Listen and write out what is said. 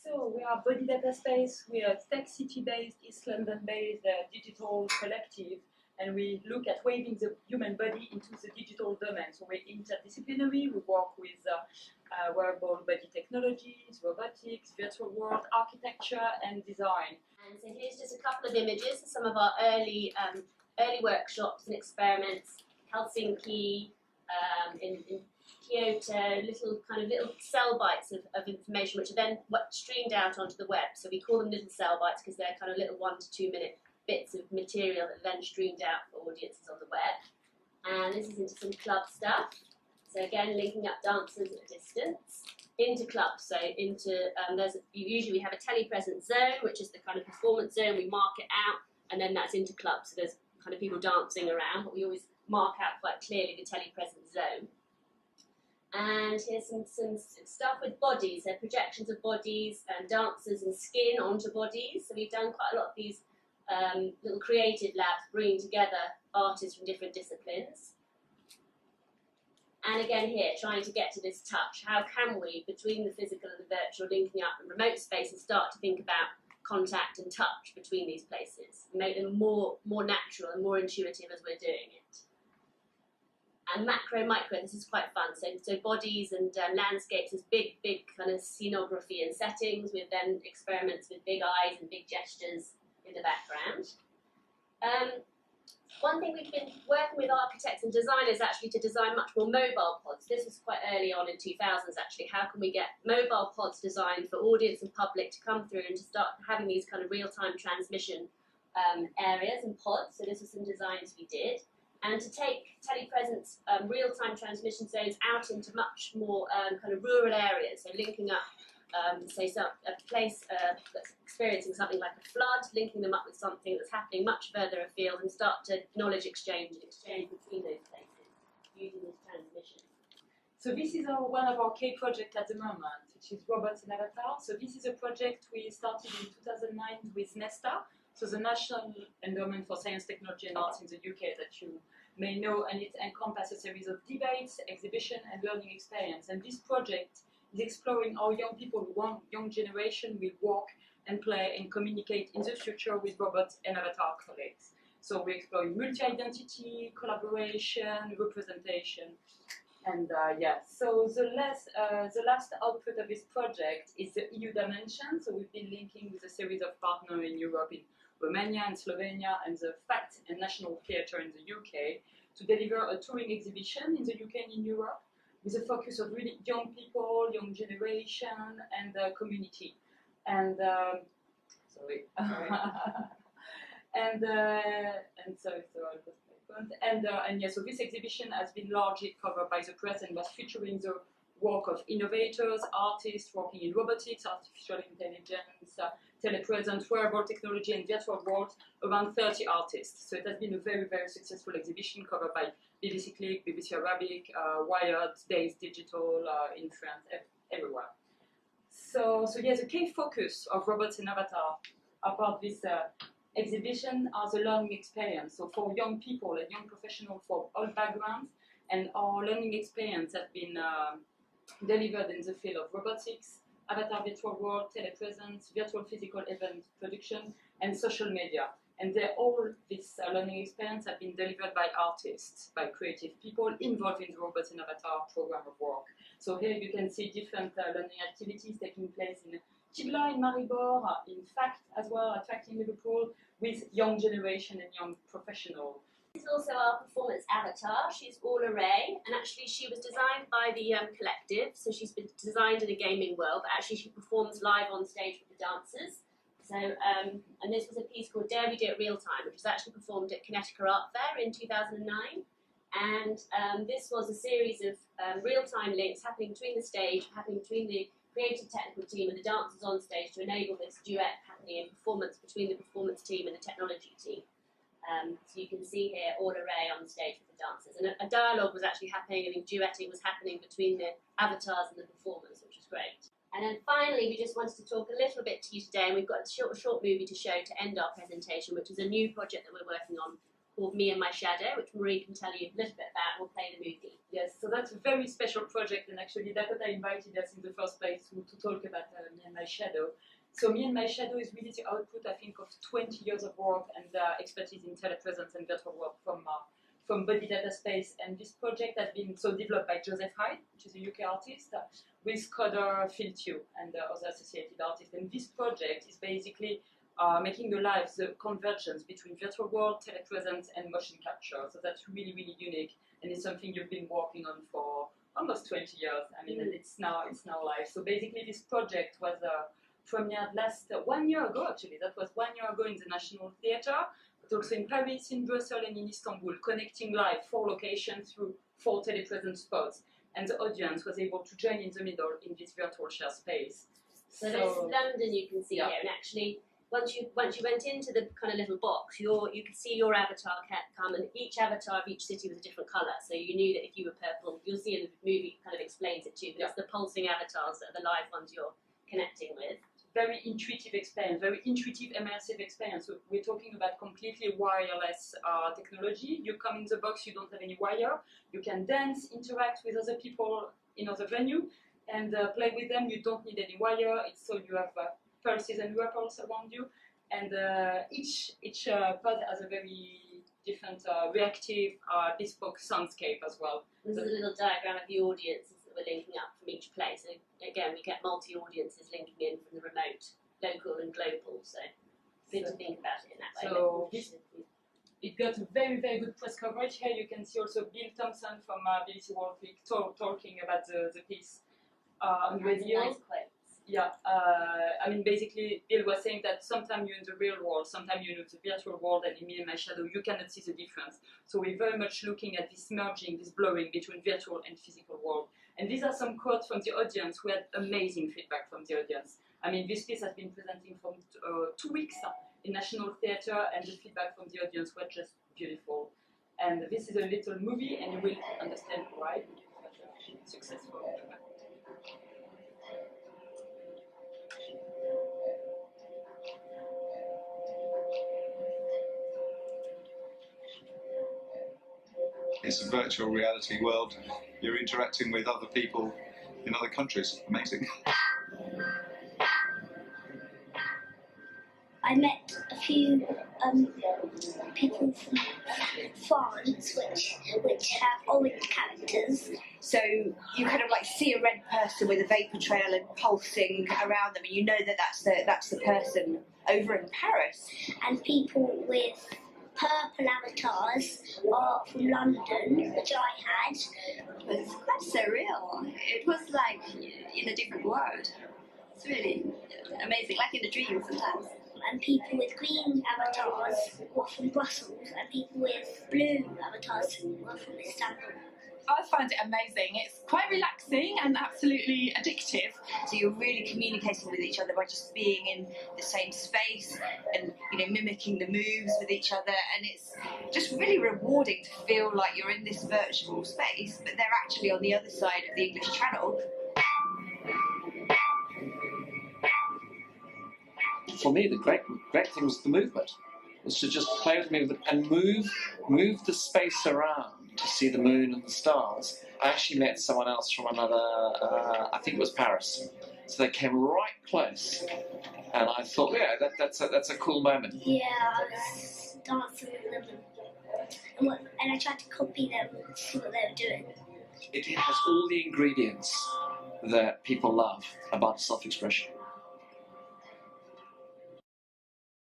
So we are Body Data Space. We are Tech City-based, East London-based digital collective, and we look at waving the human body into the digital domain. So we're interdisciplinary. We work with wearable body technologies, robotics, virtual world, architecture, and design. And so here's just a couple of images of some of our early workshops and experiments. Helsinki, in Kyoto, little cell bites of information which are then streamed out onto the web. So we call them little cell bites because they're kind of little 1 to 2 minute bits of material that are then streamed out for audiences on the web. And this is into some club stuff. So again, linking up dancers at a distance into clubs. So into usually we have a telepresence zone, which is the kind of performance zone. We mark it out, and then that's into clubs. So there's kind of people dancing around, but we always mark out quite clearly the telepresence zone. And here's some stuff with bodies, so projections of bodies and dancers and skin onto bodies. So we've done quite a lot of these little creative labs bringing together artists from different disciplines. And again here, trying to get to this touch. How can we, between the physical and the virtual, linking up in remote spaces, start to think about contact and touch between these places, and make them more natural and more intuitive as we're doing it. And macro, micro, this is quite fun. So bodies and landscapes is big kind of scenography and settings, with then experiments with big eyes and big gestures in the background. One thing we've been working with architects and designers actually to design much more mobile pods. This was quite early on in 2000s actually. How can we get mobile pods designed for audience and public to come through and to start having these kind of real-time transmission areas and pods? So this was some designs we did. And to take telepresence real-time transmission zones out into much more kind of rural areas, so linking up, say, a place that's experiencing something like a flood, linking them up with something that's happening much further afield, and start to knowledge exchange between those places using this transmission. So this is one of our key projects at the moment, which is Robots and Avatar. So this is a project we started in 2009 with Nesta, so the National Endowment for Science, Technology and Arts in the UK that you may know, and it encompasses a series of debates, exhibition and learning experience. And this project is exploring how young people, young generation, will work and play and communicate in the future with robots and avatar colleagues. So we're exploring multi-identity, collaboration, representation, and so the last output of this project is the EU dimension. So we've been linking with a series of partners in Europe, in Romania and Slovenia, and the FACT and National Theatre in the UK, to deliver a touring exhibition in the UK and in Europe, with a focus of really young people, young generation, and community. And sorry. So this exhibition has been largely covered by the press and was featuring the work of innovators, artists working in robotics, artificial intelligence, telepresence, wearable technology, and virtual world, around 30 artists. So it has been a very, very successful exhibition covered by BBC Click, BBC Arabic, Wired, Days Digital, in France, everywhere. So yes, the key focus of Robots and Avatar about this exhibition are the learning experience. So for young people and young professionals from all backgrounds, and our learning experience has been delivered in the field of robotics, avatar virtual world, telepresence, virtual physical event production, and social media. And all this learning experience have been delivered by artists, by creative people involved in the Robots and Avatar program of work. So here you can see different learning activities taking place in Tigla, in Maribor, in FACT as well, at FACT in Liverpool, with young generation and young professionals. This is also our performance avatar. She's Orla Ray, and actually she was designed by the collective, so she's been designed in a gaming world, but actually she performs live on stage with the dancers. So, and this was a piece called Dare We Do It Real Time, which was actually performed at Connecticut Art Fair in 2009. And this was a series of real-time links happening between the stage, happening between the creative technical team and the dancers on stage to enable this duet happening in performance between the performance team and the technology team. So you can see here Orla Ray on the stage with the dancers. And a dialogue was actually happening, and duetting was happening between the avatars and the performers, which was great. And then finally, we just wanted to talk a little bit to you today, and we've got a short movie to show to end our presentation, which is a new project that we're working on called Me and My Shadow, which Marie can tell you a little bit about. We'll play the movie. Yes, so that's a very special project, and actually Dakota invited us in the first place to talk about Me and My Shadow. So Me and My Shadow is really the output, I think, of 20 years of work and expertise in telepresence and virtual work from Body Data Space. And this project has been developed by Joseph Hyde, which is a UK artist, with coder Phil Tew and other associated artists. And this project is basically making alive the convergence between virtual world, telepresence, and motion capture. So that's really, really unique, and it's something you've been working on for almost 20 years. I mean, and it's now live. So basically, this project was premiered 1 year ago. Actually, that was 1 year ago in the National Theatre, but also in Paris, in Brussels, and in Istanbul, connecting live 4 locations through 4 telepresence spots. And the audience was able to join in the middle in this virtual share space. So there's London you can see here, and actually, once you went into the kind of little box, you could see your avatar come, and each avatar of each city was a different colour. So you knew that if you were purple, you'll see in the movie it kind of explains it too. But it's the pulsing avatars that are the live ones you're connecting with. Very intuitive experience, very intuitive, immersive experience. So we're talking about completely wireless technology. You come in the box, you don't have any wire. You can dance, interact with other people in other venue, and play with them. You don't need any wire. So you have pulses and ripples around you, and each pod has a very different reactive, bespoke soundscape as well. There's a little diagram of the audiences that we're linking up from each place. So again, we get multi-audiences linking in from the remote, local and global. So good to think about it in that way. So it got a very, very good press coverage. Here you can see also Bill Thompson from BBC World Week talking about the piece on radio. Nice quotes. Yeah, I mean, basically, Bill was saying that sometimes you're in the real world, sometimes you're in the virtual world, and in Me and My Shadow, you cannot see the difference. So we're very much looking at this merging, this blurring between virtual and physical world. And these are some quotes from the audience. We had amazing feedback from the audience. I mean, this piece has been presenting for 2 weeks in National Theatre, and the feedback from the audience was just beautiful. And this is a little movie, and you will understand why it was successful. It's a virtual reality world. You're interacting with other people in other countries. Amazing. I met a few people from France which have orange characters. So you kind of like see a red person with a vapor trail and pulsing around them, and you know that that's the person over in Paris. And people with purple avatars are from London, which I had. It was quite surreal. It was like in a different world. It's really amazing, like in a dream sometimes. And people with green avatars were from Brussels, and people with blue avatars were from Istanbul. I find it amazing. It's quite relaxing and absolutely addictive. So you're really communicating with each other by just being in the same space and mimicking the moves with each other, and it's just really rewarding to feel like you're in this virtual space, but they're actually on the other side of the English Channel. For me, the great thing was the movement. Was to just play with movement and move the space around to see the moon and the stars. I actually met someone else from another, I think it was Paris. So they came right close, and I thought, yeah, that's a cool moment. Yeah, I was dancing with them, and I tried to copy them and see what they were doing. It has all the ingredients that people love about self-expression.